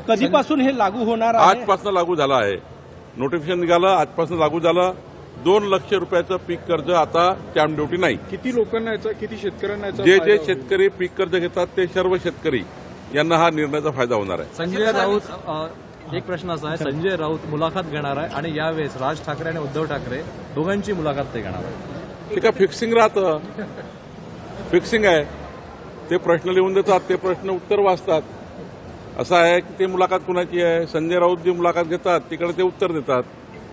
कधीपासून हे लागू होणार आहे? आजपासून लागू झालं आहे. नोटिफिकेशन निघालं, आजपासून लागू झालं. 2 लाख रुपयाचं पीक कर्ज आता स्टॅम्प ड्युटी नाही. किती लोकांना याचा, किती शेतकऱ्यांना याचा जे फायदा होईल? शेतकरी पीक कर्ज घेतात ते सर्व शेतकरी यांना हा निर्णयाचा फायदा होणार आहे. संजय राऊत एक प्रश्न असा आहे, संजय राऊत मुलाखत घेणार आहे आणि यावेळेस राज ठाकरे आणि उद्धव ठाकरे दोघांची मुलाखत ते घेणार आहे. ते का फिक्सिंग राहतं, फिक्सिंग आहे. ते प्रश्न लिहून देतात, ते प्रश्न उत्तर वाचतात. असं आहे की ते मुलाखत कुणाची आहे? संजय राऊत जी मुलाखत घेतात तिकडे ते उत्तर देतात.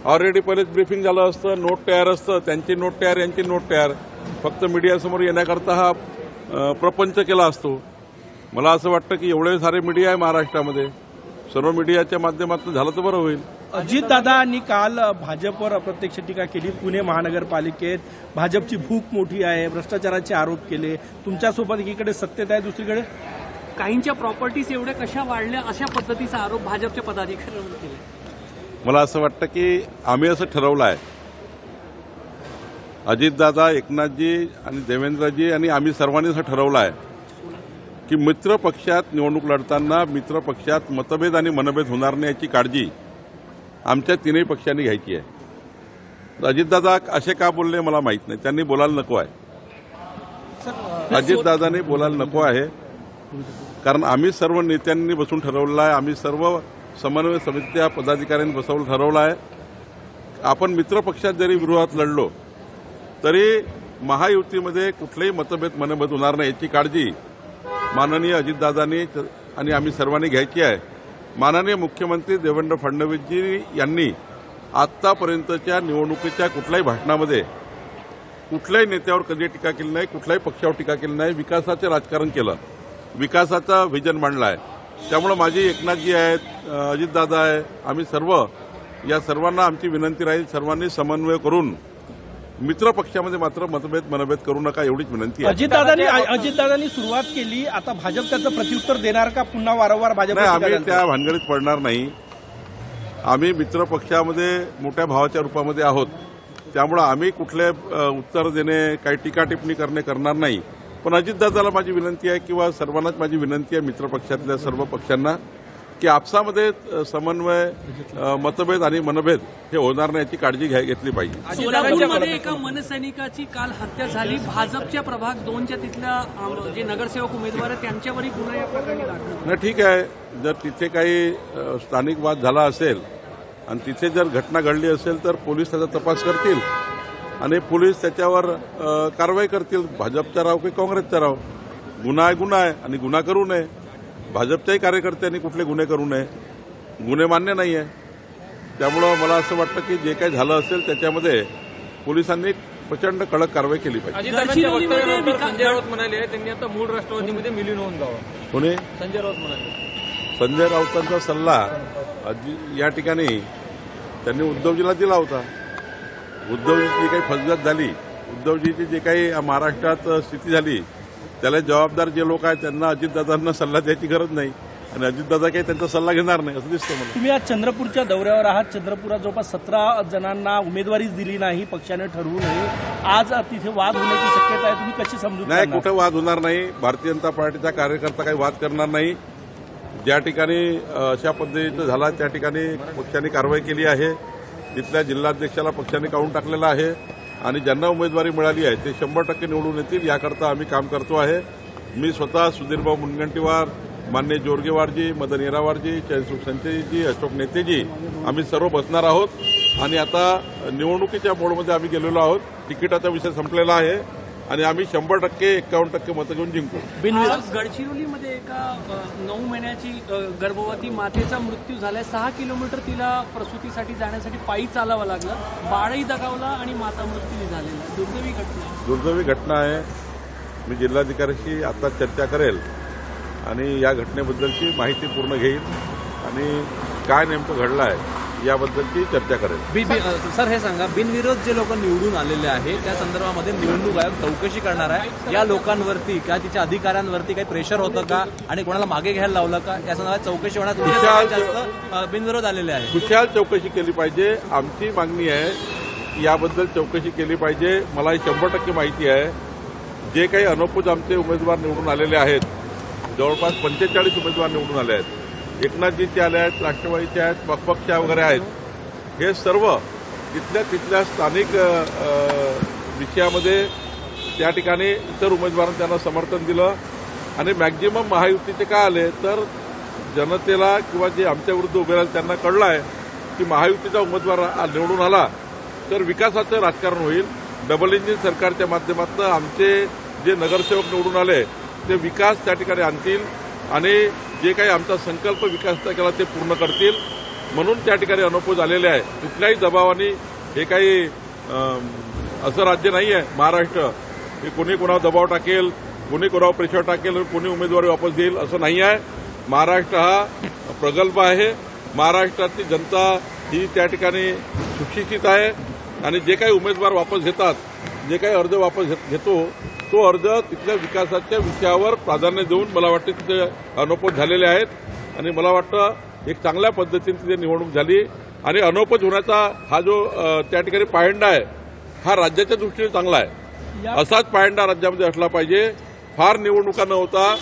ऑलरेडी पहिलेच ब्रीफिंग झालं असतं, नोट तयार असतं, त्यांची नोट तयार, यांची नोट तयार. फक्त मीडियासमोर येण्याकरता हा प्रपंच केला असतो. मला असं वाटतं की एवढे सारे मीडिया आहे महाराष्ट्रामध्ये, सर्व मीडियाच्या माध्यमातून झालं तर बरं होईल. अजितदादांनी काल भाजपवर अप्रत्यक्ष टीका केली. पुणे महानगरपालिकेत भाजपची भूक मोठी आहे, भ्रष्टाचाराचे आरोप केले. तुमच्यासोबत एकीकडे सत्तेत आहे, दुसरीकडे काहींच्या प्रॉपर्टीज एवढ्या कशा वाढल्या अशा पद्धतीचा आरोप भाजपच्या पदाधिकाऱ्यांवर केला. मला असं वाटतं की आम्ही असं ठरवलं आहे, अजितदादा, एकनाथजी आणि देवेंद्रजी आणि आम्ही सर्वांनी असं ठरवलं आहे की मित्र पक्षात निवडणूक लढताना मित्र पक्षात मतभेद आणि मनभेद होणार नाही याची काळजी आमच्या तीनही पक्षांनी घ्यायची आहे. अजितदादा असे का बोलले मला माहीत नाही. त्यांनी बोलायला नको आहे. अजितदादांनी बोलायला नको आहे, कारण आम्ही सर्व नेत्यांनी बसून ठरवलं आहे, आम्ही सर्व समन्वय समितीच्या पदाधिकाऱ्यांनी बसवून ठरवलं आहे. आपण मित्र पक्षात जरी विरोधात लढलो तरी महायुतीमध्ये कुठलेही मतभेद मनभेद होणार नाही याची काळजी माननीय अजितदादांनी आणि आम्ही सर्वांनी घ्यायची आहे. माननीय मुख्यमंत्री देवेंद्र फडणवीसजी यांनी आतापर्यंतच्या निवडणुकीच्या कुठल्याही भाषणामध्ये कुठल्याही नेत्यावर कधी टीका केली नाही, कुठल्याही पक्षावर टीका केली नाही. विकासाचे राजकारण केलं, विकासाचा व्हिजन मांडला आहे. त्यामुळे माझी एकनाथजी आहेत, अजितदादा आहे, आम्ही सर्व या सर्वांना आमची विनंती राहील, सर्वांनी समन्वय करून मित्र पक्षामध्ये मात्र मतभेद मनभेद करू नका एवढीच विनंती आहे. अजितदादांनी सुरुवात केली, आता भाजप त्याचं प्रत्युत्तर देणार का? पुन्हा वारंवार भाजप नाही, आम्ही त्या भानगडीत पडणार नाही. आम्ही मित्र पक्षामध्ये मोठ्या भावाच्या रूपामध्ये आहोत. त्यामुळे आम्ही कुठले उत्तर देणे, काही टीका टिप्पणी करणार नाही. पण अजितदादाला माझी विनंती आहे किंवा सर्वांनाच माझी विनंती आहे, मित्र पक्षातल्या सर्व पक्षांना, की आपसामध्ये समन्वय, मतभेद आणि मनभेद हे होणार नाही याची काळजी घेतली पाहिजे. सोलापूरमध्ये एका मनसैनिकाची काल हत्या झाली. भाजपच्या प्रभाग 2च्या तिथल्या जे नगरसेवक उमेदवार आहेत त्यांच्यावरही गुन्हा या प्रकरणी दाखल. नाही, ठीक आहे. जर तिथे काही स्थानिक वाद झाला असेल आणि तिथे जर घटना घडली असेल तर पोलीस त्याचा तपास करतील आणि पोलीस त्याच्यावर कारवाई करतील. भाजपचा राव की काँग्रेसचा राव, गुन्हा आहे गुन्हा आहे आणि गुन्हा करू नये. भाजपच्याही कार्यकर्त्यांनी कुठले गुन्हे करू नये, गुन्हे मान्य नाही आहे. त्यामुळं मला असं वाटतं की जे काही झालं असेल त्याच्यामध्ये पोलिसांनी प्रचंड कडक कारवाई केली पाहिजे. संजय राऊत म्हणाले त्यांनी आता मूळ राष्ट्रवादीमध्ये विलीन होऊन जावं. कोणी? संजय राऊत म्हणाले. संजय राऊतांचा सल्ला या ठिकाणी त्यांनी उद्धवजीला दिला होता. उद्धवजीची काही फसगत झाली, उद्धवजीची जे काही महाराष्ट्रात स्थिती झाली, त्याला जबाबदार जे लोक आहेत त्यांना अजितदादांना सल्ला द्यायची गरज नाही आणि अजितदादा काही त्यांचा सल्ला घेणार नाही असं दिसतं मला. तुम्ही आज चंद्रपूरच्या दौऱ्यावर आहात. चंद्रपुरात जवळपास 17 जणांना उमेदवारीच दिली नाही पक्षाने ठरवूनही. आज तिथे वाद होण्याची शक्यता आहे, तुम्ही कशी समजून नाही, कुठं वाद होणार नाही. भारतीय जनता पार्टीचा कार्यकर्ता काही वाद करणार नाही. ज्या ठिकाणी अशा पद्धतीचं झाला त्या ठिकाणी पक्षाने कारवाई केली आहे. तिथल्या जिल्हाध्यक्षाला पक्षाने काढून टाकलेला आहे आणि ज्यांना उमेदवारी मिळाली आहे ते 100% निवडून येतील याकरता आम्ही काम करतो आहे. मी स्वतः सुधीरभाऊ मुनगंटीवार, मान्य जोरगेवारजी, मदन येरावारजी, जयसुख संचयजी, अशोक नेतेजी आम्ही सर्व बसणार आहोत आणि आता निवडणुकीच्या मोडमध्ये आम्ही गेलेलो आहोत. तिकिटाचा विषय संपलेला आहे आणि आम्ही 100% 51% मतं घेऊन जिंकू. गडचिरोलीमध्ये एका 9 महिन्याची गर्भवती मातेचा मृत्यू झालाय. 6 किलोमीटर तिला प्रसूतीसाठी जाण्यासाठी पायी चालावं लागलं. बाळही दगावला आणि माता मृत्यू झालेला. दुर्दैवी घटना आहे. मी जिल्हाधिकाऱ्यांशी आता चर्चा करेल आणि या घटनेबद्दलची माहिती पूर्ण घेईल आणि काय नेमकं घडलं आहे याबद्दलची चर्चा करेल. सर हे सांगा, बिनविरोध जे लोक निवडून आलेले आहेत त्या संदर्भामध्ये निवडणूक आयोग चौकशी करणार आहे. या लोकांवरती किंवा तिच्या अधिकाऱ्यांवरती काही प्रेशर होतं का आणि कोणाला मागे घ्यायला लावलं का या संदर्भात चौकशी होण्यात जास्त बिनविरोध आलेले आहे. खुशाल चौकशी केली पाहिजे. आमची मागणी आहे याबद्दल चौकशी केली पाहिजे. मला 100% माहिती आहे. जे काही अनौपचारिक आमचे उमेदवार निवडून आलेले आहेत, जवळपास 45 उमेदवार निवडून आले आहेत, एकनाथजीचे आले आहेत, राष्ट्रवादीचे आहेत, पक्ष वगैरे आहेत. हे सर्व तिथल्या स्थानिक विषयामध्ये त्या ठिकाणी इतर उमेदवारांनी त्यांना समर्थन दिलं आणि मॅक्झिमम महायुतीचे काय आले तर जनतेला किंवा जे आमच्या विरुद्ध उभे राहिले त्यांना कळलं आहे की महायुतीचा उमेदवार निवडून आला तर विकासाचं राजकारण होईल. डबल इंजिन सरकारच्या माध्यमातून आमचे जे नगरसेवक निवडून आले ते विकास त्या ठिकाणी आणतील आणि जे काही आमचा संकल्प विकासाचा केला ते पूर्ण करतील. म्हणून त्या ठिकाणी अनोपोज आलेले आहे. कुठल्याही दबावाने हे काही असं राज्य नाही आहे महाराष्ट्र की कोणी कोणावर दबाव टाकेल, कोणी कोणावर प्रेशर टाकेल, कोणी उमेदवारी वापस देईल असं नाही आहे. महाराष्ट्र हा प्रगल्भ आहे. महाराष्ट्रातली जनता ही त्या ठिकाणी सुशिक्षित आहे आणि जे काही उमेदवार वापस घेतात, जे काही अर्ज वापस घेतो तो अर्ज तिथल्या विकासाच्या विषयावर प्राधान्य देऊन मला वाटतं तिथे अनोपोज झालेले आहेत आणि मला वाटतं एक चांगल्या पद्धतीने तिथे निवडणूक झाली आणि अनोपोज होण्याचा हा जो त्या ठिकाणी पायंडा आहे हा राज्याच्या दृष्टीने चांगला आहे. असाच पायंडा राज्यामध्ये असला पाहिजे. फार निवडणुका न होता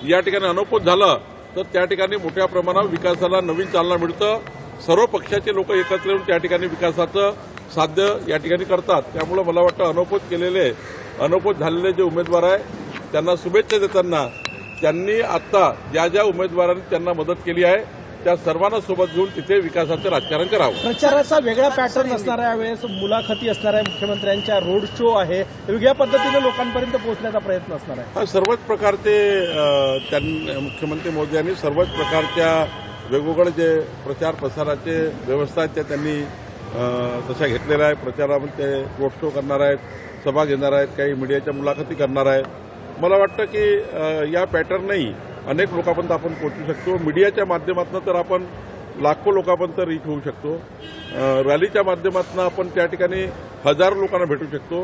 या ठिकाणी अनोपोज झालं तर त्या ठिकाणी मोठ्या प्रमाणावर विकासाला नवीन चालना मिळतं. सर्व पक्षाचे लोक एकत्र येऊन त्या ठिकाणी विकासाचं साध्य या ठिकाणी करतात. त्यामुळे मला वाटतं अनोपोज झालेले जे उमेदवार आहे त्यांना शुभेच्छा देताना त्यांनी आता ज्या ज्या उमेदवारांनी त्यांना मदत केली आहे त्या सर्वांना सोबत घेऊन तिथे विकासाचं राजकारण करावं. प्रचाराचा वेगळा पॅटर्न असणार आहे. यावेळेस मुलाखती असणार आहे, मुख्यमंत्र्यांच्या रोड शो आहे, वेगळ्या पद्धतीने लोकांपर्यंत पोहोचण्याचा प्रयत्न असणार आहे. हा सर्वच प्रकारचे मुख्यमंत्री मोदी यांनी सर्वच प्रकारच्या वेगवेगळे जे प्रचार प्रसाराचे व्यवस्था आहेत त्या त्यांनी तशा घेतलेल्या आहे. प्रचारामध्ये ते रोड शो करणार आहेत, सभा घेणार आहेत, काही मीडियाच्या मुलाखती करणार आहेत. मला वाटतं की या पॅटर्नही अनेक लोकांपर्यंत आपण पोहोचू शकतो. मीडियाच्या माध्यमातून तर आपण लाखो लोकांपर्यंत रीच होऊ शकतो. रॅलीच्या माध्यमातून आपण त्या ठिकाणी हजारो लोकांना भेटू शकतो.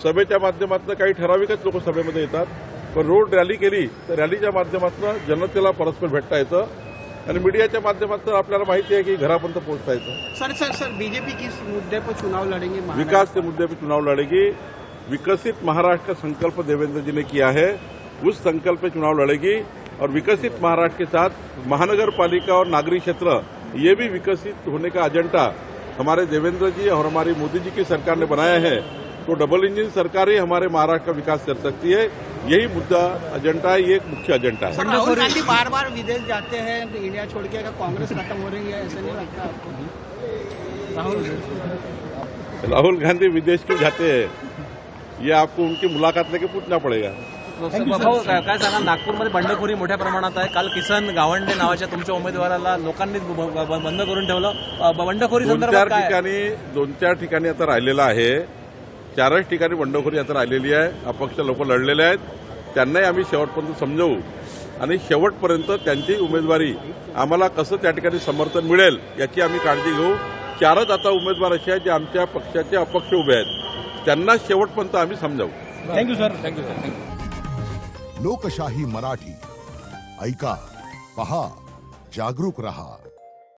सभेच्या माध्यमातून काही ठराविकच लोक सभेमध्ये येतात, पण रोड रॅली केली तर रॅलीच्या माध्यमातून जनतेला परस्पर भेटता येतं आणि मीडियाच्या माध्यमातून आपल्याला माहिती आहे की घरापर्यंत पोहोचता येतं. सर बीजेपी किस मुद्दे पर चुनाव लड़ेंगे? विकास के मुद्दे पर चुनाव लड़ेगी. विकसित महाराष्ट्र का संकल्प देवेंद्र जी ने किया है, उस संकल्प पे चुनाव लड़ेगी और विकसित महाराष्ट्र के साथ महानगर पालिका और नागरिक क्षेत्र ये भी विकसित होने का एजेंडा हमारे देवेंद्र जी और हमारी मोदी जी की सरकार ने बनाया है. तो डबल इंजन सरकार ही हमारे महाराष्ट्र का विकास कर सकती है. यही मुद्दा एजेंडा है, ये एक मुख्य एजेंडा है. राहुल गांधी बार बार विदेश जाते हैं, इंडिया छोड़ के कांग्रेस खत्म हो रही है, ऐसा नहीं लगता आपको? राहुल गांधी विदेश क्यों जाते हैं ये आपको उनकी मुलाकात लेके पूछना पड़ेगा. भाऊ काय सांगा, नागपूरमध्ये बंडखोरी मोठ्या प्रमाणात आहे. काल किसन गावंडे नावाच्या तुमच्या उमेदवाराला लोकांनी बंद करून ठेवलं. बंडखोरी संदर्भात काय? दोन चार ठिकाणी आता राहिलेलं आहे. 4च ठिकाणी बंडखोरी आता राहिलेली आहे. अपक्ष लोक लढलेले आहेत. त्यांनाही आम्ही शेवटपर्यंत समजवू आणि शेवटपर्यंत त्यांची उमेदवारी आम्हाला कसं त्या ठिकाणी समर्थन मिळेल याची आम्ही काळजी घेऊ. 4च आता उमेदवार असे आहेत जे आमच्या पक्षाचे अपक्ष उभे आहेत. त्यांना शेवटपर्यंत आम्ही समजावू. Thank you sir. लोकशाही मराठी ऐका, पहा, जागरूक रहा.